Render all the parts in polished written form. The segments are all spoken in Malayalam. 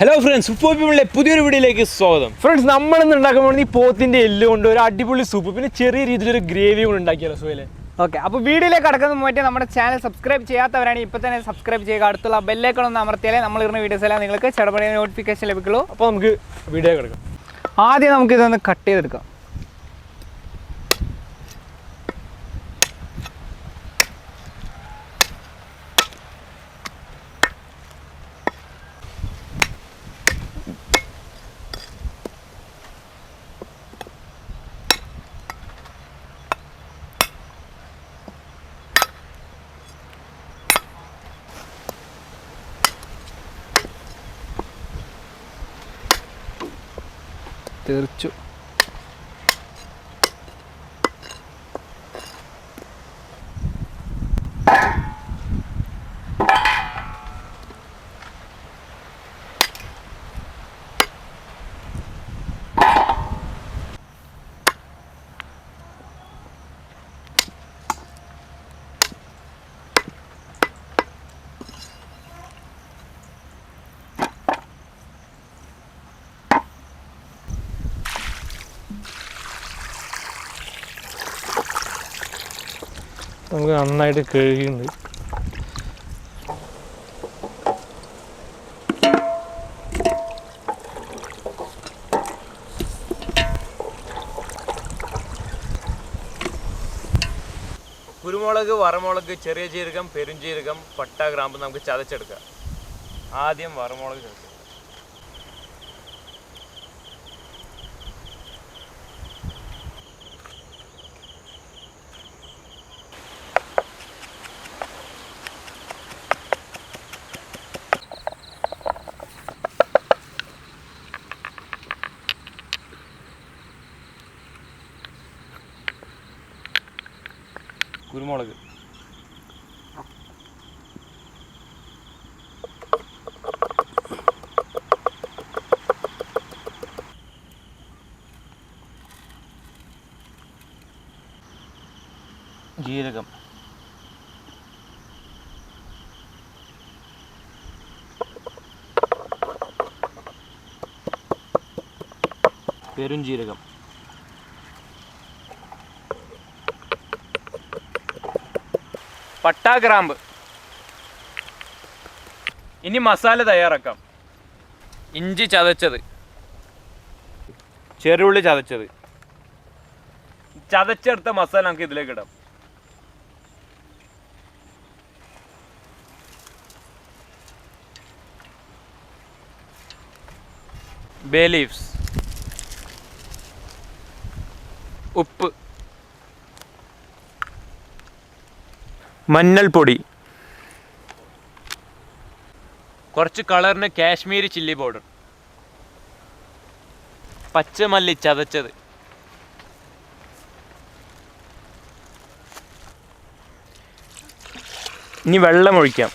ഹലോ ഫ്രണ്ട്സ്, FOOD4 പുതിയൊരു വീഡിയോയിലേക്ക് സ്വാഗതം. ഫ്രണ്ട്സ്, നമ്മളിന്ന് ഉണ്ടാക്കാൻ പോകുന്നത് ഈ പോത്തിൻ്റെ എല്ല് കൊണ്ട് ഒരു അടിപൊളി സൂപ്പ്, പിന്നെ ചെറിയ രീതിയിലൊരു ഗ്രേവി കൊണ്ട് ഉണ്ടാക്കിയാലോ സുഹേലേ? ഓക്കെ, അപ്പോൾ വീഡിയോയിലേക്ക് കടക്കുന്ന മുന്നേ നമ്മുടെ ചാനൽ സബ്സ്ക്രൈബ് ചെയ്യാത്തവരാണെങ്കിൽ ഇപ്പോൾ തന്നെ സബ്സ്ക്രൈബ് ചെയ്യുക. അടുത്തുള്ള ബെല്ലൈക്കൺ ഒന്ന് അമർത്തിയാലേ നമ്മൾ ഇടുന്ന വീഡിയോസ് എല്ലാം നിങ്ങൾക്ക് ചെറുപടി നോട്ടിഫിക്കേഷൻ ലഭിക്കുള്ളൂ. അപ്പോൾ നമുക്ക് വീഡിയോ കിടക്കാം. ആദ്യം നമുക്കിതൊന്ന് കട്ട് ചെയ്തെടുക്കാം. തെറിച്ചു. നമുക്ക് നന്നായിട്ട് കഴുകിയുണ്ട്. കുരുമുളക്, വറമുളക്, ചെറിയ ജീരകം, പെരുംജീരകം, പട്ട, ഗ്രാമ്പ് നമുക്ക് ചതച്ചെടുക്കാം. ആദ്യം വറമുളക് ചേർക്കുക. കുരുമുളക്, ജീരകം, പെരുംജീരകം, പട്ട, ഗ്രാമ്പ്. ഇനി മസാല തയ്യാറാക്കാം. ഇഞ്ചി ചതച്ചത്, ചെറുള്ളി ചതച്ചത്, ചതച്ചെടുത്ത മസാല നമുക്ക് ഇതിലേക്ക് ഇടാം. ബേ ലീവ്സ്, ഉപ്പ്, മഞ്ഞൾപ്പൊടി, കുറച്ച് കളറിന് കാശ്മീരി ചില്ലി പൗഡർ, പച്ചമല്ലി ചതച്ചത്, ഇനി വെള്ളം ഒഴിക്കാം.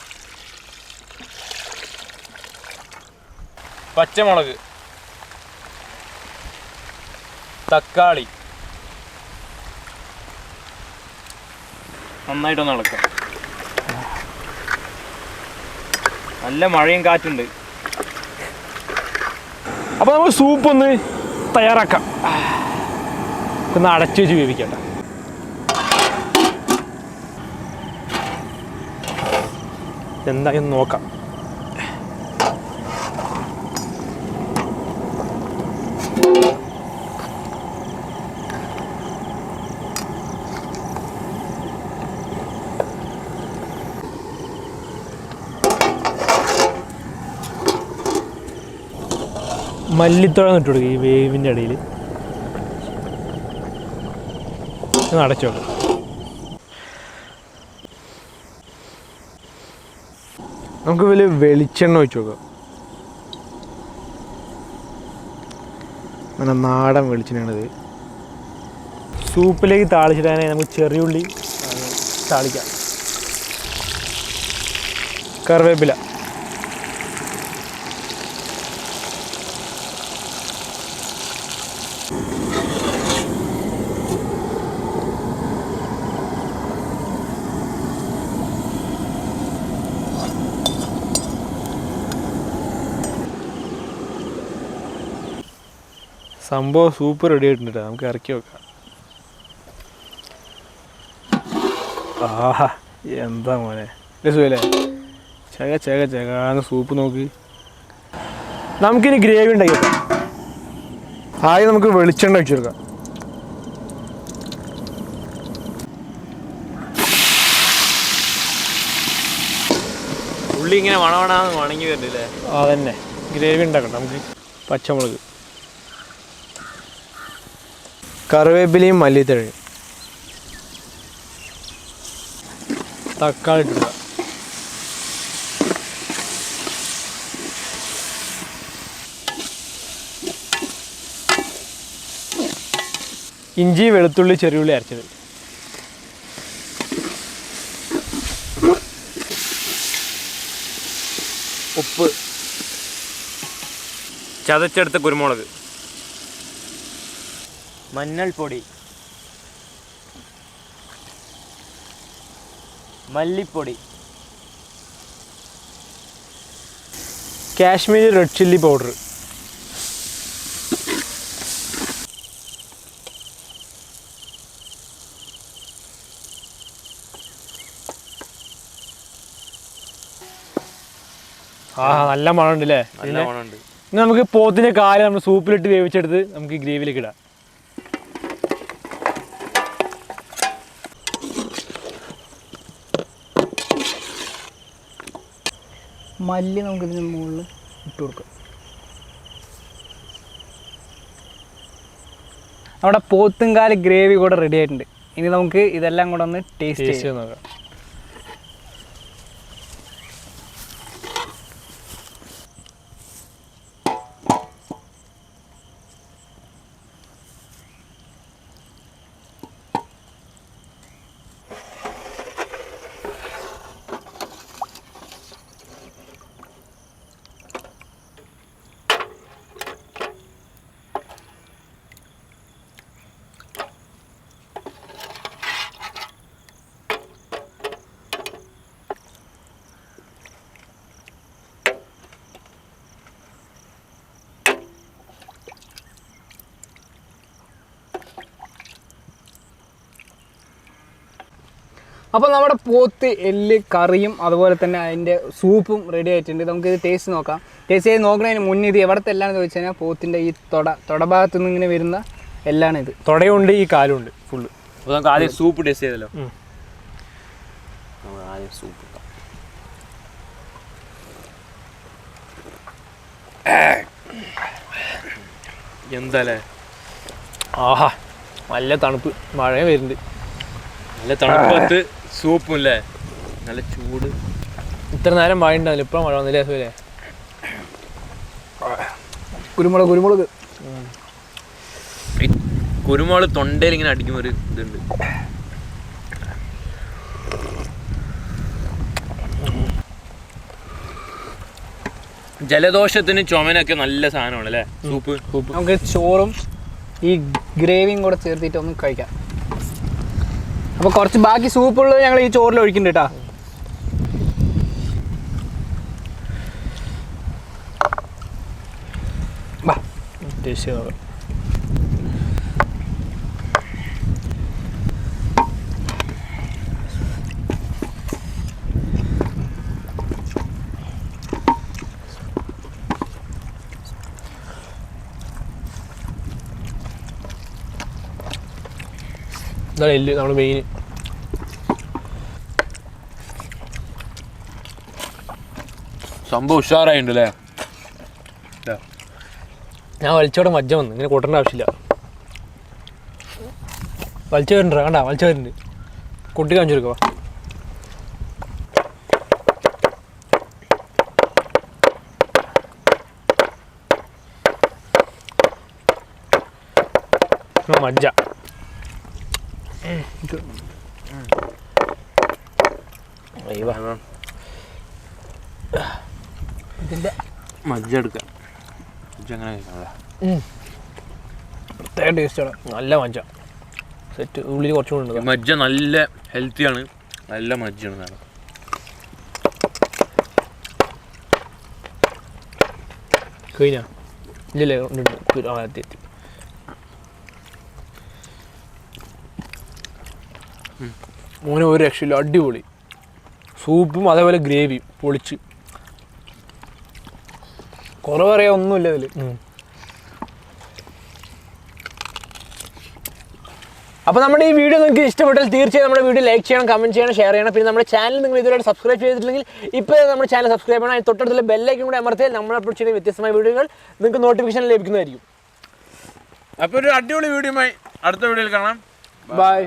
പച്ചമുളക്, തക്കാളി, നന്നായിട്ടൊന്ന് ഇളക്കാം. നല്ല മഴയും കാറ്റുണ്ട്. അപ്പോൾ നമുക്ക് സൂപ്പ് ഒന്ന് തയ്യാറാക്കാം. ഒന്ന് അടച്ചു വെച്ച് വേവിക്കട്ടെ. എന്തായാലും നോക്കാം. മല്ലിത്തോളം ഇട്ട് കൊടുക്കുക ഈ വേവിൻ്റെ ഇടയിൽ. അടച്ചു വെക്കാം. നമുക്ക് വലിയ വെളിച്ചെണ്ണ ഒഴിച്ച് നോക്കാം. അങ്ങനെ നാടൻ വെളിച്ചെണ്ണയാണിത്. സൂപ്പിലേക്ക് താളിച്ചിടാനായി നമുക്ക് ചെറിയുള്ളി താളിക്കാം. കറിവേപ്പില, സംഭവം സൂപ്പർ റെഡി ആയിട്ടുണ്ട് കേട്ടോ. നമുക്ക് ഇറക്കി വെക്കാം. ആഹാ എന്താ മോനെ രസമല്ലേ? ചകാന്ന് സൂപ്പ് നോക്ക്. നമുക്കിനി ഗ്രേവി ഉണ്ടാക്കി വെക്കാം. ആദ്യം നമുക്ക് വെളിച്ചെണ്ണ വെച്ചെടുക്കാം. ഉള്ളി ഇങ്ങനെ വണവണാന്ന് വണങ്ങി വരുന്നില്ലേ? അതന്നെ ഗ്രേവി ഉണ്ടാക്കണം. നമുക്ക് പച്ചമുളക്, കറിവേപ്പിലയും മല്ലിത്തഴയും, തക്കാളി ഇട്ടിടുക. ഇഞ്ചി, വെളുത്തുള്ളി, ചെറിയുള്ളി അരച്ചത്, ഉപ്പ്, ചതച്ചെടുത്ത കുരുമുളക്, മഞ്ഞൾപ്പൊടി, മല്ലിപ്പൊടി, കാശ്മീരി റെഡ് ചില്ലി പൗഡർ, നല്ല മണം ഉണ്ടല്ലേ? നല്ല മണമുണ്ട്. ഇനി നമുക്ക് പോത്തിന്റെ കാല് നമ്മൾ സൂപ്പിലിട്ട് വേവിച്ചെടുത്ത് നമുക്ക് ഗ്രേവിയിലേക്ക് ഇടാം. മല്ലി നമുക്ക് ഇതിന് മുകളിൽ ഇട്ട് കൊടുക്കാം. നമ്മുടെ പോത്തുംകാല് ഗ്രേവി കൂടെ റെഡി ആയിട്ടുണ്ട്. ഇനി നമുക്ക് ഇതെല്ലാം കൂടെ ഒന്ന് ടേസ്റ്റ് ചെയ്ത് നോക്കാം. അപ്പോൾ നമ്മുടെ പോത്ത് എല്ല് കറിയും അതുപോലെ തന്നെ അതിൻ്റെ സൂപ്പും റെഡി ആയിട്ടുണ്ട്. നമുക്കിത് ടേസ്റ്റ് നോക്കാം. ടേസ്റ്റ് ചെയ്ത് നോക്കുന്നതിന് മുന്നേ ഇത് എവിടത്തെ എല്ലാണെന്ന് ചോദിച്ചു കഴിഞ്ഞാൽ പോത്തിൻ്റെ ഈ തൊടഭാഗത്തു നിന്ന് ഇങ്ങനെ വരുന്ന എല്ലാണ് ഇത്. തൊടയുണ്ട്, ഈ കാലുണ്ട് ഫുള്ള്. അപ്പോൾ നമുക്ക് ആദ്യം സൂപ്പ് ടേസ്റ്റ് ചെയ്തല്ലോ. നമുക്ക് ആദ്യം സൂപ്പ് ഇട്ടാം. എന്താല്ലേ? ആഹാ നല്ല തണുപ്പ്, മഴയും വരുന്നുണ്ട്. നല്ല തണുപ്പത്ത് സൂപ്പും അല്ലേ? നല്ല ചൂട്. ഇത്ര നേരം മഴ ഉണ്ടാവില്ല, ഇപ്പം മഴ വന്നില്ലേ? അസുഖല്ലേ? കുരുമുളക് കുരുമുളക് തൊണ്ടയിൽ ഇങ്ങനെ അടിക്കുമ്പോൾ ഒരു ഇതുണ്ട്. ജലദോഷത്തിന് ചുമനൊക്കെ നല്ല സാധനമാണ് അല്ലേ സൂപ്പ്? നമുക്ക് ചോറും ഈ ഗ്രേവിയും കൂടെ ചേർത്തിട്ട് ഒന്ന് കഴിക്കാം. അപ്പോൾ കുറച്ച് ബാക്കി സൂപ്പുള്ളത് ഞങ്ങൾ ഈ ചോറിൽ ഒഴിക്കുന്നുണ്ട് കേട്ടോ. ടേസ്റ്റ് ചെയ്ത് നോക്കാം. ഇതാണ് എല്ല്, നമ്മുടെ മെയിൻ. സംഭവം ഉഷാറായിട്ടുണ്ട് അല്ലേ? ഞാൻ വലിച്ചോടെ മജ്ജ വന്നു, ഇങ്ങനെ കൂട്ടേണ്ട ആവശ്യമില്ല. വലിച്ചു വരുന്നുണ്ട്, കണ്ട വലിച്ചു വരുന്നുണ്ട്. കുട്ടി കാണിച്ചു കൊടുക്കുക. മജ്ജ ഇതിൻ്റെ മജ്ജ എടുക്കാം. അങ്ങനെ പ്രത്യേക ടേസ്റ്റാണ്, നല്ല മജ്ജ സെറ്റ്. ഉള്ളിൽ കുറച്ചുകൂടെ മജ്ജ നല്ല ഹെൽത്തിയാണ്, നല്ല മജ്ജയാണ്. കഴിഞ്ഞാ ഇല്ലല്ലേ? എത്തി മോനെ ഒരു രക്ഷയില്ല, അടിപൊളി സൂപ്പും അതേപോലെ ഗ്രേവിയും പൊളിച്ച്. കുറവ് പറയാൻ ഒന്നുമില്ല ഇതിൽ. അപ്പോൾ നമ്മുടെ ഈ വീഡിയോ നിങ്ങൾക്ക് ഇഷ്ടപ്പെട്ടാൽ തീർച്ചയായും നമ്മുടെ വീഡിയോ ലൈക്ക് ചെയ്യണം, കമൻറ്റ് ചെയ്യണം, ഷെയർ ചെയ്യണം. പിന്നെ നമ്മുടെ ചാനൽ നിങ്ങൾ ഇതുവരെ സബ്സ്ക്രൈബ് ചെയ്തിട്ടില്ലെങ്കിൽ ഇപ്പോൾ നമ്മുടെ ചാനൽ സബ്സ്ക്രൈബ് ചെയ്യണം. തൊട്ടടുത്തുള്ള ബെല്ലൈക്കൻ കൂടെ അമർത്തിയാൽ നമ്മൾ അപ്ലോഡ് ചെയ്യുന്ന വ്യത്യസ്തമായ വീഡിയോകൾ നിങ്ങൾക്ക് നോട്ടിഫിക്കേഷൻ ലഭിക്കുന്നതായിരിക്കും. അപ്പോൾ ഒരു അടിപൊളി വീഡിയോയുമായി അടുത്ത വീഡിയോയിൽ കാണാം. ബൈ.